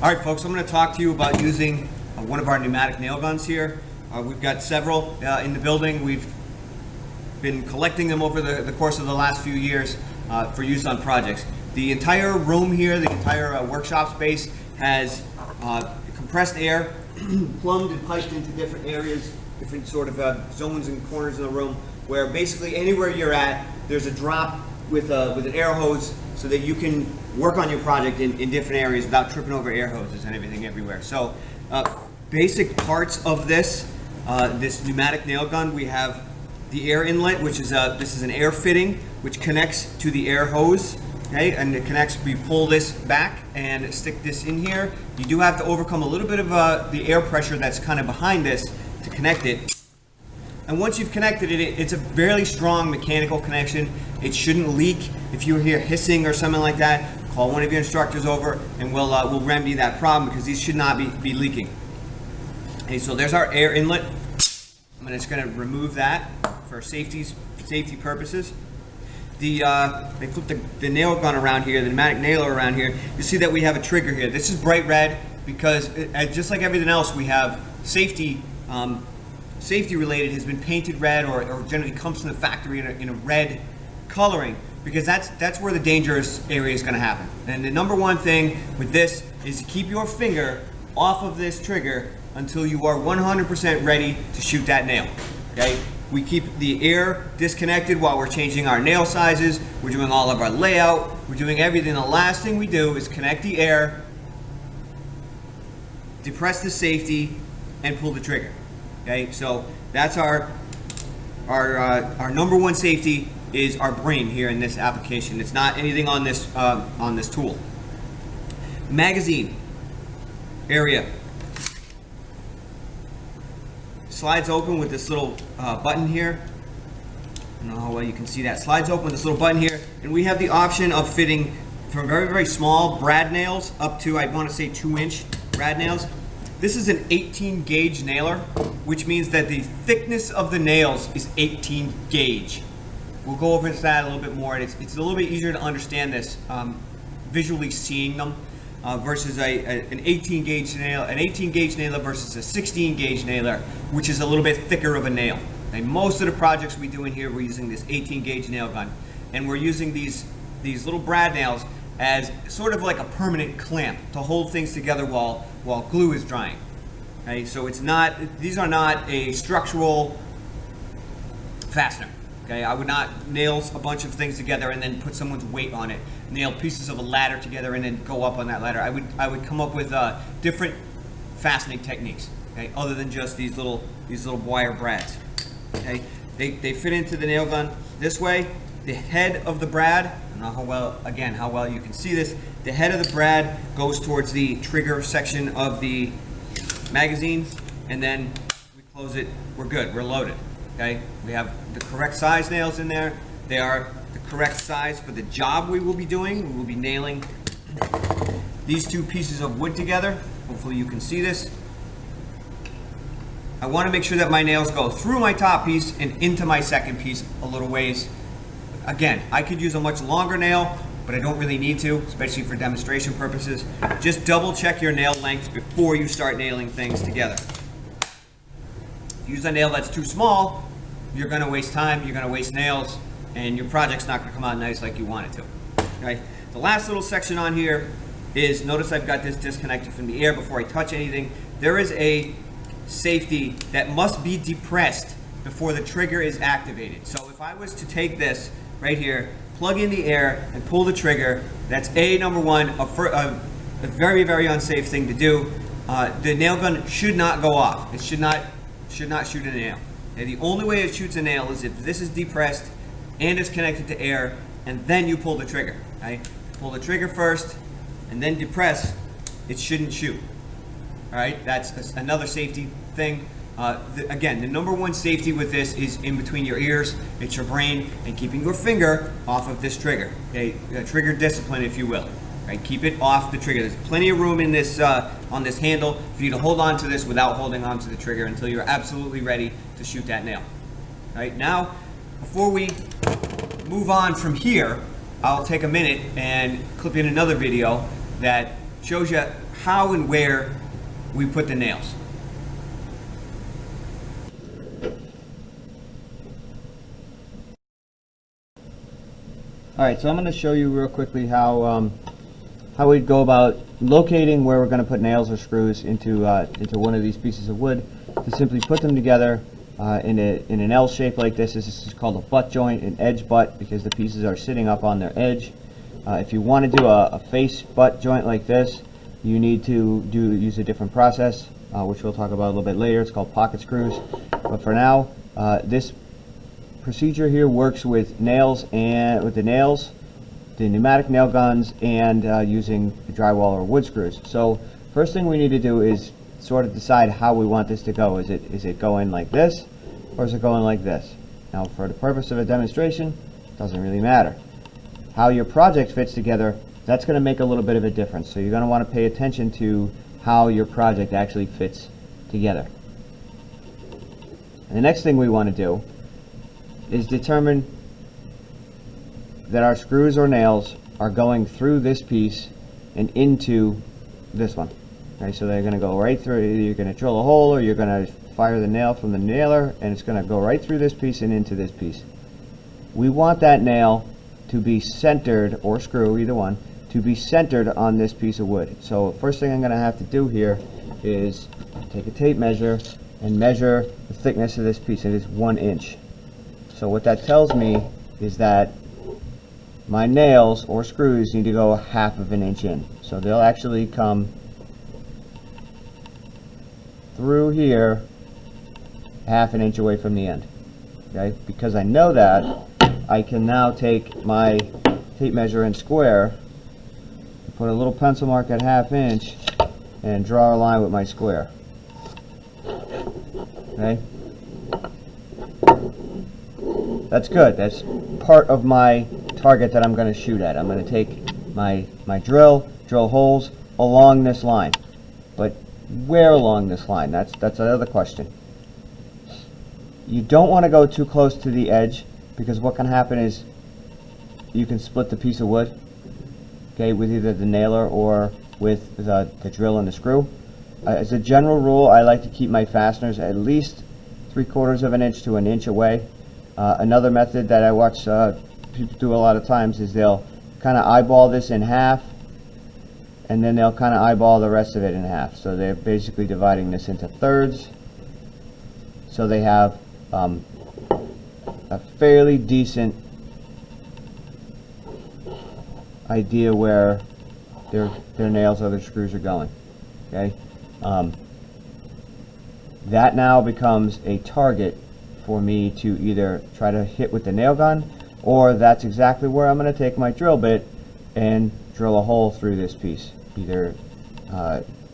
All right, folks, I'm going to talk to you about using one of our pneumatic nail guns here. We've got several in the building. We've been collecting them over the course of the last few years for use on projects. The entire room here, the entire workshop space has compressed air plumbed and piped into different areas, different sort of zones and corners in the room, where basically anywhere you're at, there's a drop with an air hose so that you can work on your project in different areas without tripping over air hoses and everything everywhere. So basic parts of this pneumatic nail gun, we have the air inlet, which is this is an air fitting which connects to the air hose. Okay, and it connects, we pull this back and stick this in here. You do have to overcome a little bit of the air pressure that's kind of behind this to connect it. And once you've connected it, it's a fairly strong mechanical connection. It shouldn't leak. If you hear hissing or something like that, call one of your instructors over and we'll remedy that problem, because these should not be leaking. Okay, so there's our air inlet. I'm just going to remove that for safety purposes. They flip the nail gun around here, the pneumatic nailer around here. You see that we have a trigger here. This is bright red because just like everything else, we have safety related has been painted red or generally comes from the factory in a red coloring, because that's where the dangerous area is going to happen. And the number one thing with this is to keep your finger off of this trigger until you are 100% ready to shoot that nail. Okay? We keep the air disconnected while we're changing our nail sizes. We're doing all of our layout. We're doing everything. The last thing we do is connect the air, depress the safety, and pull the trigger. Okay, so that's our number one safety is our brain here in this application. It's not anything on this tool. Magazine area slides open with this little button here. I don't know how well you can see that. Slides open with this little button here, and we have the option of fitting from very, very small brad nails up to, I want to say, 2-inch brad nails. This is an 18 gauge nailer, which means that the thickness of the nails is 18 gauge. We'll go over that a little bit more. It's a little bit easier to understand this visually seeing them versus an 18 gauge nail, an 18 gauge nailer versus a 16 gauge nailer, which is a little bit thicker of a nail. And most of the projects we do in here, we're using this 18 gauge nail gun, and we're using these little brad nails as sort of like a permanent clamp to hold things together while glue is drying. Okay, so these are not a structural fastener. Okay, I would not nail a bunch of things together and then put someone's weight on it. Nail pieces of a ladder together and then go up on that ladder. I would come up with different fastening techniques. Okay, other than just these little wire brads. Okay, they fit into the nail gun this way. The head of the brad, I don't know how well you can see this. The head of the brad goes towards the trigger section of the magazine, and then we close it. We're good. We're loaded. Okay, we have the correct size nails in there. They are the correct size for the job we will be doing. We will be nailing these two pieces of wood together. Hopefully you can see this. I want to make sure that my nails go through my top piece and into my second piece a little ways. Again, I could use a much longer nail, but I don't really need to, especially for demonstration purposes. Just double check your nail length before you start nailing things together. If you use a nail that's too small, you're going to waste time, you're going to waste nails, and your project's not going to come out nice like you want it to. Okay? The last little section on here is, notice I've got this disconnected from the air before I touch anything. There is a safety that must be depressed before the trigger is activated. So if I was to take this right here, plug in the air and pull the trigger, that's number one, a very, very unsafe thing to do. The nail gun should not go off. It should not shoot a nail. Okay, the only way it shoots a nail is if this is depressed and it's connected to air, and then you pull the trigger. Okay? Pull the trigger first and then depress, it shouldn't shoot. All right, that's another safety thing. Again, the number one safety with this is in between your ears. It's your brain and keeping your finger off of this trigger. Okay, trigger discipline, if you will. Right, keep it off the trigger. There's plenty of room in this on this handle for you to hold on to this without holding on to the trigger until you're absolutely ready to shoot that nail. All right, now, before we move on from here, I'll take a minute and clip in another video that shows you how and where we put the nails. All right, so I'm going to show you real quickly how we'd go about locating where we're going to put nails or screws into one of these pieces of wood. To simply put them together in an L shape like this. This is called a butt joint, an edge butt, because the pieces are sitting up on their edge. If you want to do a face butt joint like this, you need to use a different process, which we'll talk about a little bit later. It's called pocket screws. But for now, this procedure here works with nails, and with the pneumatic nail guns, and using drywall or wood screws. So first thing we need to do is sort of decide how we want this to go. Is it going like this, or is it going like this? Now, for the purpose of a demonstration, it doesn't really matter. How your project fits together, that's going to make a little bit of a difference. So you're going to want to pay attention to how your project actually fits together. And the next thing we want to do is determine that our screws or nails are going through this piece and into this one. Okay, so they're going to go right through. You're going to drill a hole, or you're going to fire the nail from the nailer, and it's going to go right through this piece and into this piece. We want that nail to be centered, or screw, either one, to be centered on this piece of wood. So first thing I'm going to have to do here is take a tape measure and measure the thickness of this piece. It is 1 inch. So what that tells me is that my nails or screws need to go 1/2 inch in. So they'll actually come through here 1/2 inch away from the end. Okay, because I know that, I can now take my tape measure and square, put a little pencil mark at 1/2 inch, and draw a line with my square. Okay, that's good. That's part of my target that I'm going to shoot at. I'm going to take my drill holes along this line. But where along this line? That's another question. You don't want to go too close to the edge, because what can happen is you can split the piece of wood, okay, with either the nailer or with the drill and the screw. As a general rule, I like to keep my fasteners at least 3/4 inch to 1 inch away. Another method that I watch people do a lot of times is they'll kind of eyeball this in half, and then they'll kind of eyeball the rest of it in half. So they're basically dividing this into thirds, so they have a fairly decent idea where their nails or their screws are going. Okay, that now becomes a target for me to either try to hit with the nail gun, or that's exactly where I'm going to take my drill bit and drill a hole through this piece. Either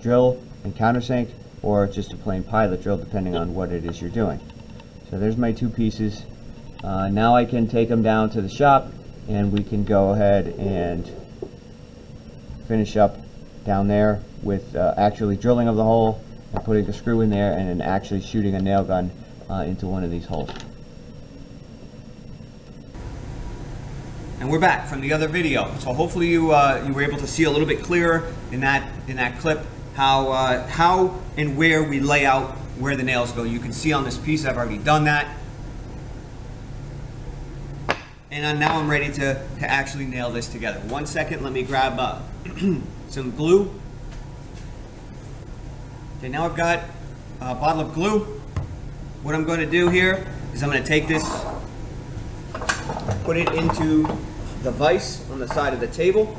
drill and countersink, or just a plain pilot drill, depending on what it is you're doing. So there's my 2 pieces. Now I can take them down to the shop, and we can go ahead and finish up down there with actually drilling of the hole and putting the screw in there, and then actually shooting a nail gun into one of these holes. And we're back from the other video. So hopefully you were able to see a little bit clearer in that clip how and where we lay out where the nails go. You can see on this piece I've already done that. And now I'm ready to actually nail this together. 1 second, let me grab some glue. Okay, now I've got a bottle of glue. What I'm going to do here is I'm going to take this, put it into the vise on the side of the table.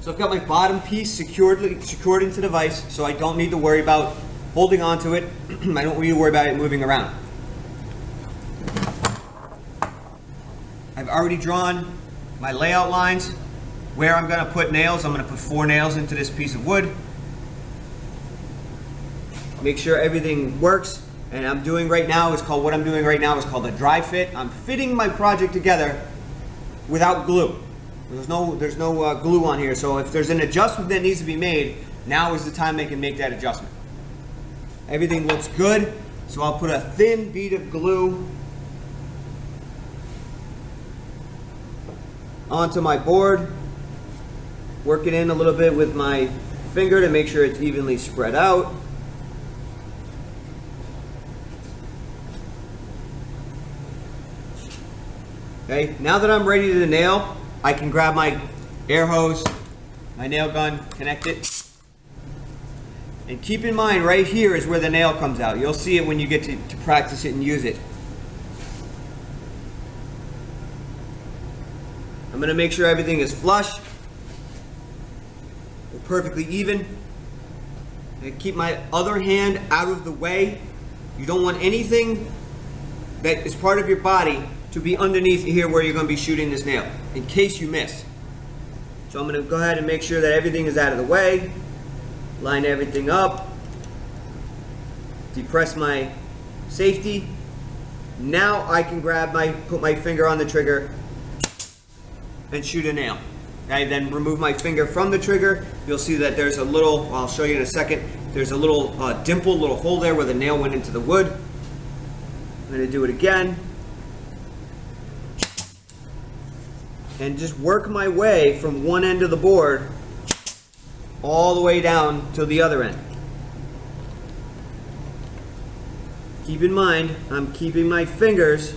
So I've got my bottom piece secured into the vise, so I don't need to worry about holding onto it. I don't need to worry about it moving around. I've already drawn my layout lines where I'm going to put nails. I'm going to put 4 nails into this piece of wood. Make sure everything works. And what I'm doing right now is called a dry fit. I'm fitting my project together without glue. There's no glue on here. So if there's an adjustment that needs to be made, now is the time they can make that adjustment. Everything looks good, so I'll put a thin bead of glue onto my board, work it in a little bit with my finger to make sure it's evenly spread out. Okay, now that I'm ready to nail, I can grab my air hose, my nail gun, connect it. And keep in mind, right here is where the nail comes out. You'll see it when you get to practice it and use it. I'm going to make sure everything is flush, or perfectly even. And keep my other hand out of the way. You don't want anything that is part of your body to be underneath here where you're going to be shooting this nail, in case you miss. So I'm going to go ahead and make sure that everything is out of the way. Line everything up. Depress my safety. Now I can put my finger on the trigger and shoot a nail. Okay, then remove my finger from the trigger. You'll see that there's a little, I'll show you in a second, there's a little dimple, little hole there where the nail went into the wood. I'm going to do it again. And just work my way from one end of the board all the way down to the other end. Keep in mind, I'm keeping my fingers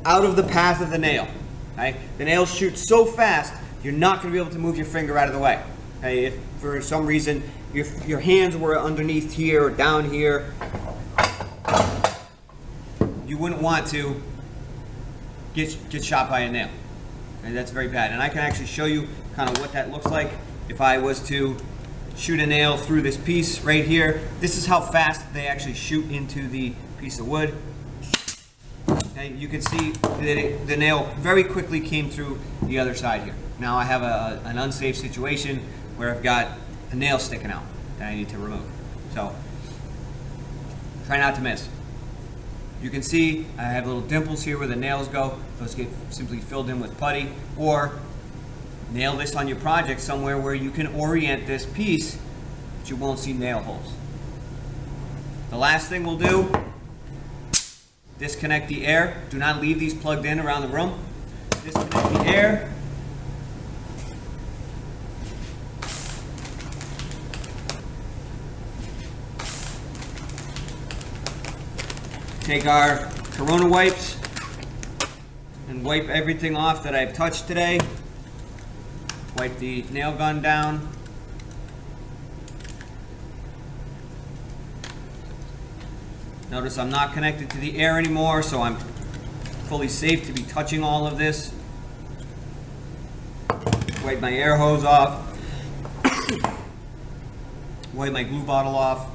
out of the path of the nail. Okay? The nail shoots so fast, you're not going to be able to move your finger out of the way. Okay? If for some reason your hands were underneath here or down here, you wouldn't want to get shot by a nail. Okay? That's very bad. And I can actually show you kind of what that looks like if I was to shoot a nail through this piece right here. This is how fast they actually shoot into the piece of wood. Okay, you can see that the nail very quickly came through the other side here. Now I have an unsafe situation where I've got a nail sticking out that I need to remove. So try not to miss. You can see I have little dimples here where the nails go. Those get simply filled in with putty, or nail this on your project somewhere where you can orient this piece but you won't see nail holes. The last thing we'll do, disconnect the air. Do not leave these plugged in around the room. Disconnect the air. Take our Corona wipes and wipe everything off that I've touched today. Wipe the nail gun down. Notice I'm not connected to the air anymore, so I'm fully safe to be touching all of this. Wipe my air hose off. Wipe my glue bottle off.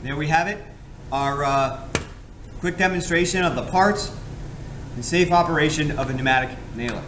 There we have it. Our quick demonstration of the parts and safe operation of a pneumatic nailer.